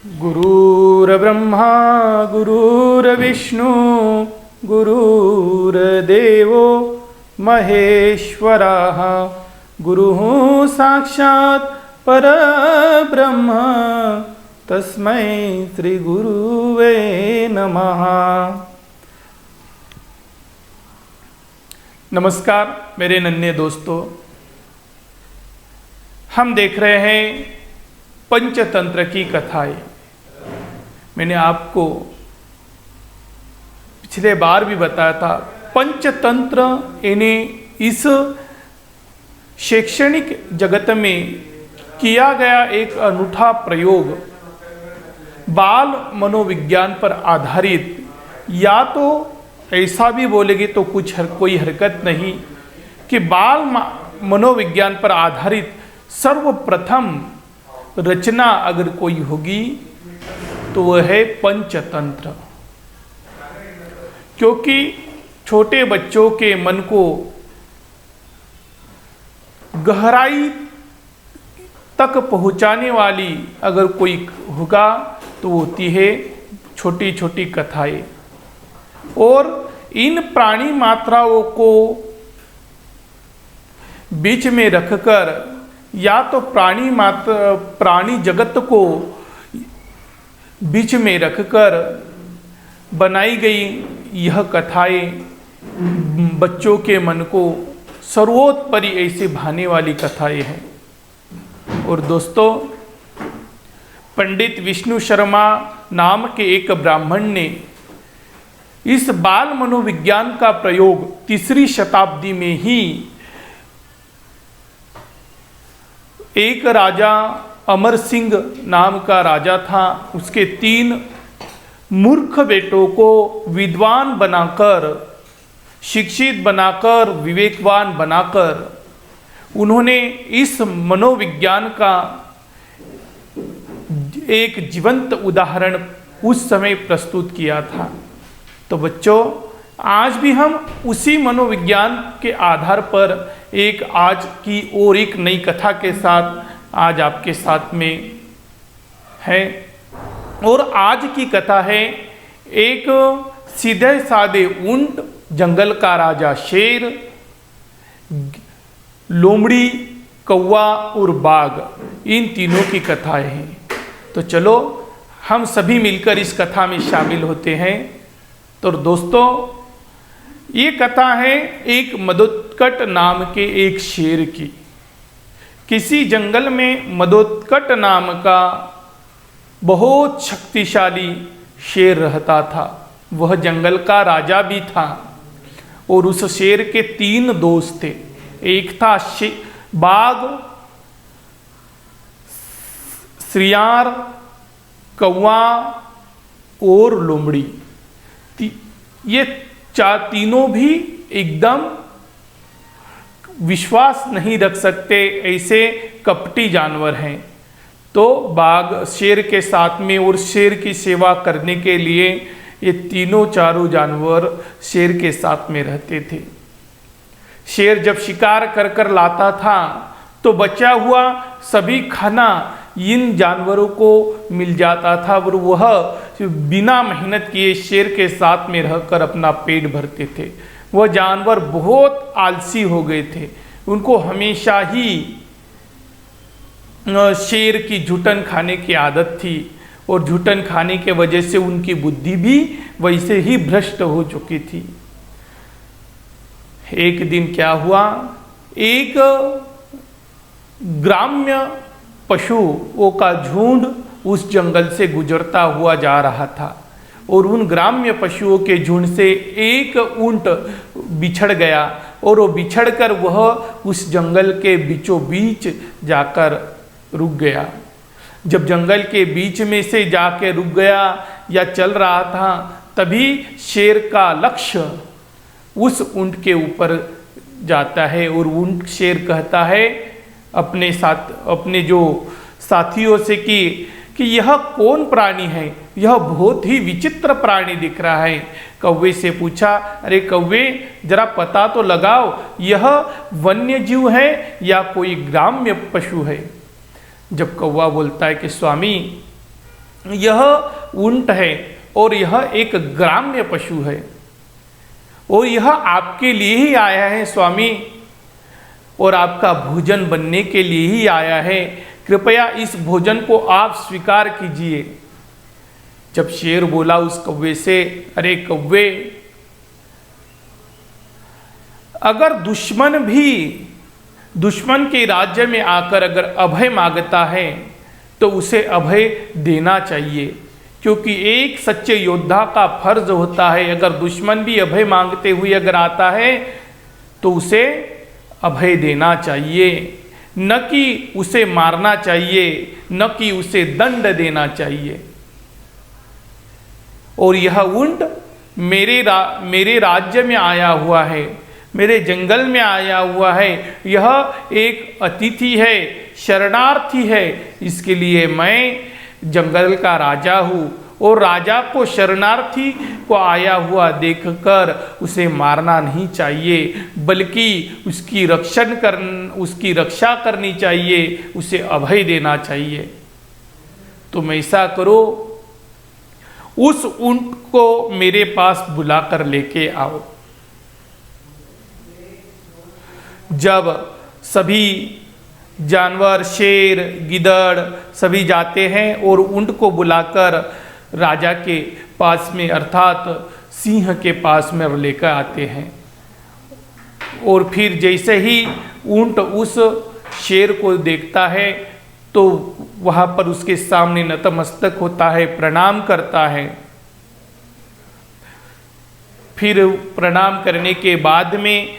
गुरुर्ब्रह्मा गुरुर्विष्णु गुरुर्देवो महेश्वरः गुरुः साक्षात् परब्रह्म तस्मै श्री गुरुवे नमः। नमस्कार मेरे नन्हे दोस्तों, हम देख रहे हैं पंचतंत्र की कथाएं। मैंने आपको पिछले बार भी बताया था, पंचतंत्र यानी इस शैक्षणिक जगत में किया गया एक अनूठा प्रयोग, बाल मनोविज्ञान पर आधारित। या तो ऐसा भी बोलेंगे तो कोई हरकत नहीं कि बाल मनोविज्ञान पर आधारित सर्वप्रथम रचना अगर कोई होगी तो वह है पंचतंत्र। क्योंकि छोटे बच्चों के मन को गहराई तक पहुंचाने वाली अगर कोई होगा तो होती है छोटी छोटी कथाएं। और इन प्राणी मात्राओं को बीच में रखकर या तो प्राणी जगत को बीच में रखकर बनाई गई यह कथाएं बच्चों के मन को सर्वोत्परि ऐसे भाने वाली कथाएं हैं। और दोस्तों, पंडित विष्णु शर्मा नाम के एक ब्राह्मण ने इस बाल मनोविज्ञान का प्रयोग 3री शताब्दी में ही एक राजा अमर सिंह नाम का राजा था, उसके 3 मूर्ख बेटों को विद्वान बनाकर, शिक्षित बनाकर, विवेकवान बनाकर उन्होंने इस मनोविज्ञान का एक जीवंत उदाहरण उस समय प्रस्तुत किया था। तो बच्चों, आज भी हम उसी मनोविज्ञान के आधार पर आज की और एक नई कथा के साथ आज आपके साथ में है। और आज की कथा है एक सीधे साधे ऊंट, जंगल का राजा शेर, लोमड़ी, कौवा और बाघ, इन तीनों की कथाएं हैं। तो चलो हम सभी मिलकर इस कथा में शामिल होते हैं। तो दोस्तों, ये कथा है एक मदोत्कट नाम के एक शेर की। किसी जंगल में मदोत्कट नाम का बहुत शक्तिशाली शेर रहता था। वह जंगल का राजा भी था और उस शेर के 3 दोस्त थे। एक था बाघ, सियार, कौवा और लोमड़ी। ये तीनों भी एकदम विश्वास नहीं रख सकते ऐसे कपटी जानवर हैं। तो बाघ शेर के साथ में और शेर की सेवा करने के लिए ये चारों जानवर शेर के साथ में रहते थे। शेर जब शिकार कर लाता था तो बचा हुआ सभी खाना इन जानवरों को मिल जाता था और वह बिना मेहनत किए शेर के साथ में रहकर अपना पेट भरते थे। वह जानवर बहुत आलसी हो गए थे। उनको हमेशा ही शेर की झूठन खाने की आदत थी और झूठन खाने के वजह से उनकी बुद्धि भी वैसे ही भ्रष्ट हो चुकी थी। एक दिन क्या हुआ, एक ग्राम्य पशुओं का झुंड उस जंगल से गुजरता हुआ जा रहा था और उन ग्राम्य पशुओं के झुंड से एक ऊंट बिछड़ गया और वो बिछड़कर वह उस जंगल के बीचों बीच जाकर रुक गया। जब जंगल के बीच में से जाके रुक गया या चल रहा था, तभी शेर का लक्ष्य उस ऊंट के ऊपर जाता है और ऊंट शेर कहता है अपने जो साथियों से कि यह कौन प्राणी है, यह बहुत ही विचित्र प्राणी दिख रहा है। कौवे से पूछा, अरे कौवे जरा पता तो लगाओ, यह वन्य जीव है या कोई ग्राम्य पशु है। जब कौवा बोलता है कि स्वामी यह ऊंट है और यह एक ग्राम्य पशु है और यह आपके लिए ही आया है स्वामी, और आपका भोजन बनने के लिए ही आया है। कृपया इस भोजन को आप स्वीकार कीजिए। जब शेर बोला उस कौवे से, अरे कौवे, अगर दुश्मन भी दुश्मन के राज्य में आकर अगर अभय मांगता है तो उसे अभय देना चाहिए, क्योंकि एक सच्चे योद्धा का फर्ज होता है, अगर दुश्मन भी अभय मांगते हुए अगर आता है तो उसे अभय देना चाहिए, न कि उसे मारना चाहिए, न कि उसे दंड देना चाहिए। और यह ऊंट मेरे राज्य में आया हुआ है, मेरे जंगल में आया हुआ है, यह एक अतिथि है, शरणार्थी है, इसके लिए मैं जंगल का राजा हूँ और राजा को शरणार्थी को आया हुआ देखकर उसे मारना नहीं चाहिए, बल्कि उसकी रक्षा करनी चाहिए, उसे अभय देना चाहिए। तुम ऐसा करो, उस ऊंट को मेरे पास बुलाकर लेके आओ। जब सभी जानवर, शेर, गिदड़ सभी जाते हैं और ऊंट को बुलाकर राजा के पास में अर्थात सिंह के पास में लेकर आते हैं, और फिर जैसे ही ऊंट उस शेर को देखता है तो वहाँ पर उसके सामने नतमस्तक होता है, प्रणाम करता है। फिर प्रणाम करने के बाद में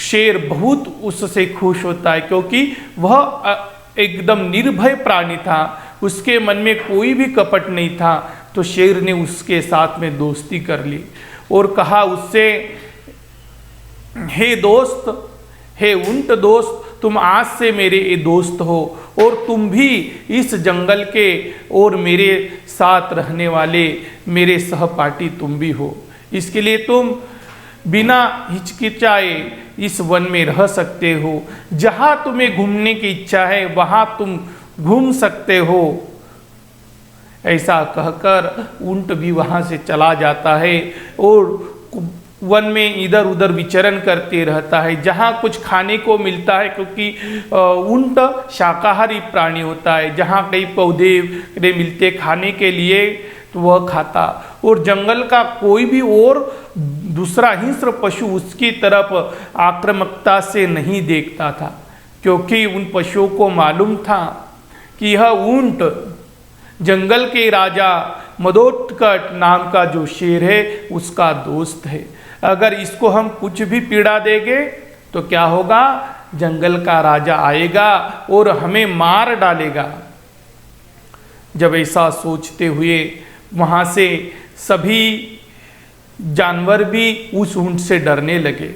शेर बहुत उससे खुश होता है, क्योंकि वह एकदम निर्भय प्राणी था, उसके मन में कोई भी कपट नहीं था। तो शेर ने उसके साथ में दोस्ती कर ली और कहा उससे, हे दोस्त, हे ऊंट दोस्त, तुम आज से मेरे दोस्त हो और तुम भी इस जंगल के और मेरे साथ रहने वाले मेरे सहपाठी तुम भी हो। इसके लिए तुम बिना हिचकिचाए इस वन में रह सकते हो, जहाँ तुम्हें घूमने की इच्छा है वहाँ तुम घूम सकते हो। ऐसा कहकर ऊंट भी वहाँ से चला जाता है और वन में इधर उधर विचरण करते रहता है, जहाँ कुछ खाने को मिलता है, क्योंकि ऊंट शाकाहारी प्राणी होता है, जहाँ कई पौधे मिलते खाने के लिए तो वह खाता, और जंगल का कोई भी और दूसरा हिंस्र पशु उसकी तरफ आक्रामकता से नहीं देखता था, क्योंकि उन पशुओं को मालूम था कि यह ऊंट जंगल के राजा मदोत्कच नाम का जो शेर है उसका दोस्त है। अगर इसको हम कुछ भी पीड़ा देंगे तो क्या होगा, जंगल का राजा आएगा और हमें मार डालेगा। जब ऐसा सोचते हुए वहाँ से सभी जानवर भी उस ऊंट से डरने लगे।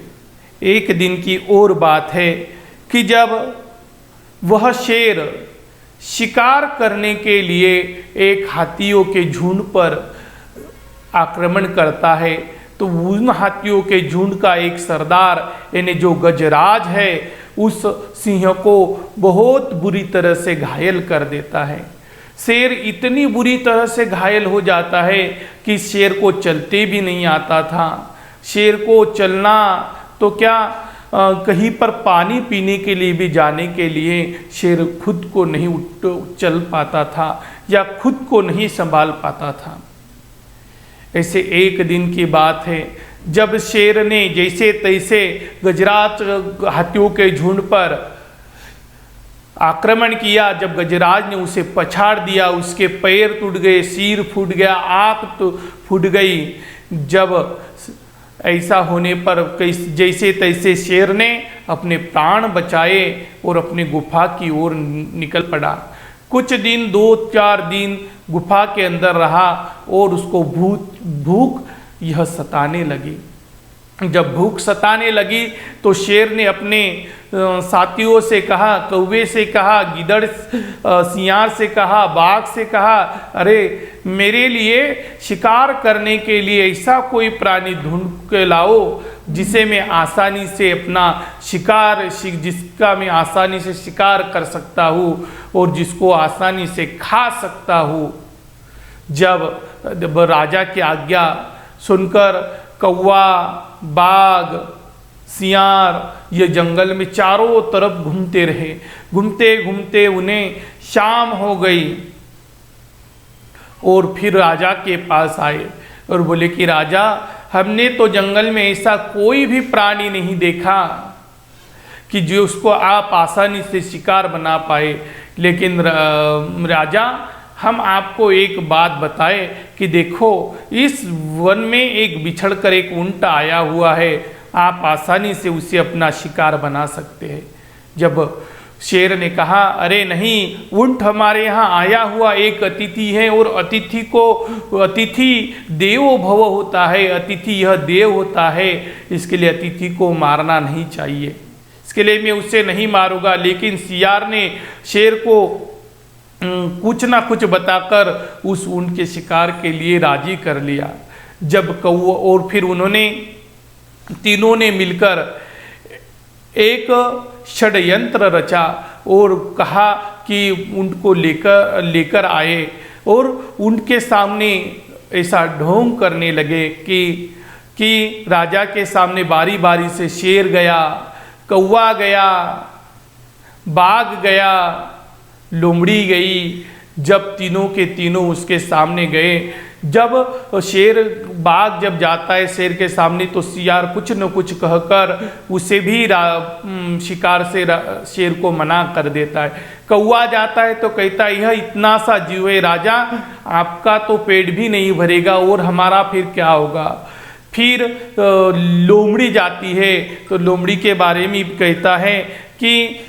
एक दिन की और बात है कि जब वह शेर शिकार करने के लिए एक हाथियों के झुंड पर आक्रमण करता है, तो उन हाथियों के झुंड का एक सरदार यानी जो गजराज है उस सिंह को बहुत बुरी तरह से घायल कर देता है। शेर इतनी बुरी तरह से घायल हो जाता है कि शेर को चलते भी नहीं आता था। शेर को चलना तो क्या कहीं पर पानी पीने के लिए भी जाने के लिए शेर खुद को नहीं चल पाता था या खुद को नहीं संभाल पाता था। ऐसे एक दिन की बात है जब शेर ने जैसे तैसे गजराज हाथियों के झुंड पर आक्रमण किया। जब गजराज ने उसे पछाड़ दिया, उसके पैर टूट गए, सिर फूट गया, आँख तो फूट गई। जब ऐसा होने पर जैसे तैसे शेर ने अपने प्राण बचाए और अपने गुफा की ओर निकल पड़ा। कुछ दिन 2-4 दिन गुफा के अंदर रहा और उसको भूख यह सताने लगी। जब भूख सताने लगी तो शेर ने अपने साथियों से कहा, कौवे से कहा, गिदड़ सियार से कहा, बाघ से कहा, अरे मेरे लिए शिकार करने के लिए ऐसा कोई प्राणी ढूंढ के लाओ जिसे मैं आसानी से अपना जिसका मैं आसानी से शिकार कर सकता हूँ और जिसको आसानी से खा सकता हूँ। जब राजा की आज्ञा सुनकर कौवा, बाघ, सियार ये जंगल में चारों तरफ घूमते रहे। घूमते घूमते उन्हें शाम हो गई और फिर राजा के पास आए और बोले कि राजा, हमने तो जंगल में ऐसा कोई भी प्राणी नहीं देखा कि जो उसको आप आसानी से शिकार बना पाए, लेकिन राजा हम आपको एक बात बताए कि देखो इस वन में एक बिछड़ कर एक ऊंट आया हुआ है, आप आसानी से उसे अपना शिकार बना सकते हैं। जब शेर ने कहा, अरे नहीं, ऊंट हमारे यहाँ आया हुआ एक अतिथि है और अतिथि देवो भव होता है, अतिथि यह देव होता है, इसके लिए अतिथि को मारना नहीं चाहिए, इसके लिए मैं उसे नहीं मारूंगा। लेकिन सियार ने शेर को कुछ ना कुछ बताकर उस ऊंट के शिकार के लिए राजी कर लिया। जब कौवा और फिर उन्होंने तीनों ने मिलकर एक षड्यंत्र रचा और कहा कि ऊंट को लेकर आए और ऊंट के सामने ऐसा ढोंग करने लगे कि राजा के सामने बारी बारी से शेर गया, कौवा गया, बाघ गया, लोमड़ी गई। जब तीनों के तीनों उसके सामने गए, जब बाघ जब जाता है शेर के सामने तो सियार कुछ न कुछ कहकर उसे भी शिकार से शेर को मना कर देता है। कौवा जाता है तो कहता है, यह इतना सा जीव है राजा, आपका तो पेट भी नहीं भरेगा और हमारा फिर क्या होगा। फिर लोमड़ी जाती है तो लोमड़ी के बारे में कहता है कि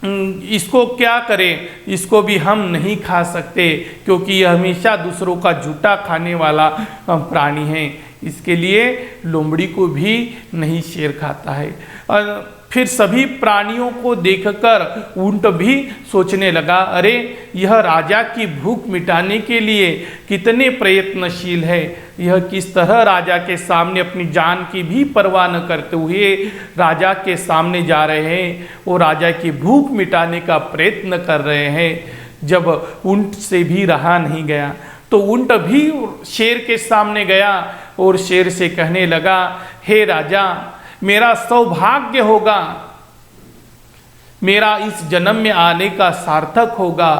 इसको क्या करें, इसको भी हम नहीं खा सकते क्योंकि यह हमेशा दूसरों का जूठा खाने वाला प्राणी है, इसके लिए लोमड़ी को भी नहीं शेर खाता है। और फिर सभी प्राणियों को देखकर ऊंट भी सोचने लगा, अरे यह राजा की भूख मिटाने के लिए कितने प्रयत्नशील है, यह किस तरह राजा के सामने अपनी जान की भी परवाह न करते हुए राजा के सामने जा रहे हैं और राजा की भूख मिटाने का प्रयत्न कर रहे हैं। जब ऊंट से भी रहा नहीं गया तो ऊंट भी शेर के सामने गया और शेर से कहने लगा, हे राजा, मेरा सौभाग्य होगा, मेरा इस जन्म में आने का सार्थक होगा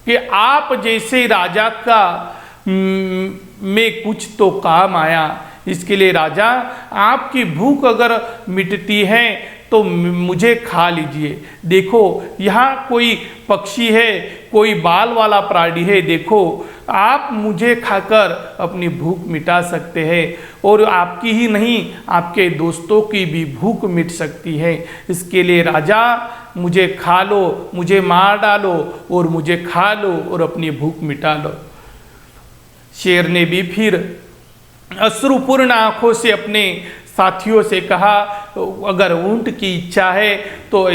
कि आप जैसे राजा का में कुछ तो काम आया। इसके लिए राजा, आपकी भूख अगर मिटती है तो मुझे खा लीजिए। देखो यहाँ कोई पक्षी है, कोई बाल वाला प्राणी है, देखो आप मुझे खाकर अपनी भूख मिटा सकते हैं और आपकी ही नहीं आपके दोस्तों की भी भूख मिट सकती है। इसके लिए राजा मुझे खा लो, मुझे मार डालो और मुझे खा लो और अपनी भूख मिटा लो। शेर ने भी फिर अश्रुपूर्ण आंखों से अपने साथियों से कहा, अगर ऊंट की इच्छा है तो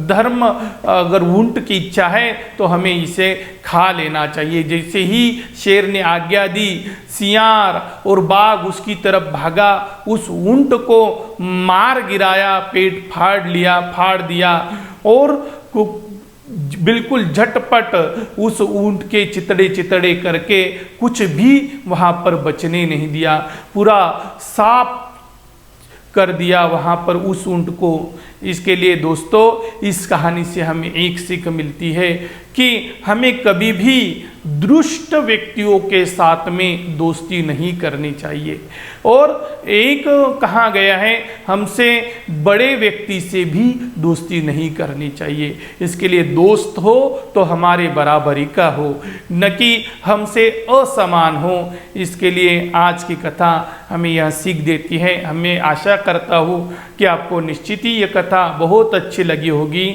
धर्म, अगर ऊंट की इच्छा है तो हमें इसे खा लेना चाहिए। जैसे ही शेर ने आज्ञा दी, सियार और बाघ उसकी तरफ भागा, उस ऊंट को मार गिराया, पेट फाड़ दिया और बिल्कुल झटपट उस ऊंट के चितड़े करके कुछ भी वहाँ पर बचने नहीं दिया, पूरा साफ कर दिया वहाँ पर उस ऊंट को। इसके लिए दोस्तों, इस कहानी से हमें एक सीख मिलती है कि हमें कभी भी दुष्ट व्यक्तियों के साथ में दोस्ती नहीं करनी चाहिए। और एक कहा गया है, हमसे बड़े व्यक्ति से भी दोस्ती नहीं करनी चाहिए। इसके लिए दोस्त हो तो हमारे बराबरी का हो, न कि हमसे असमान हो। इसके लिए आज की कथा हमें यह सीख देती है। हमें आशा करता हूँ कि आपको निश्चित ही यह कथा बहुत अच्छी लगी होगी।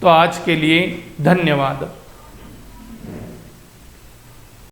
तो आज के लिए धन्यवाद।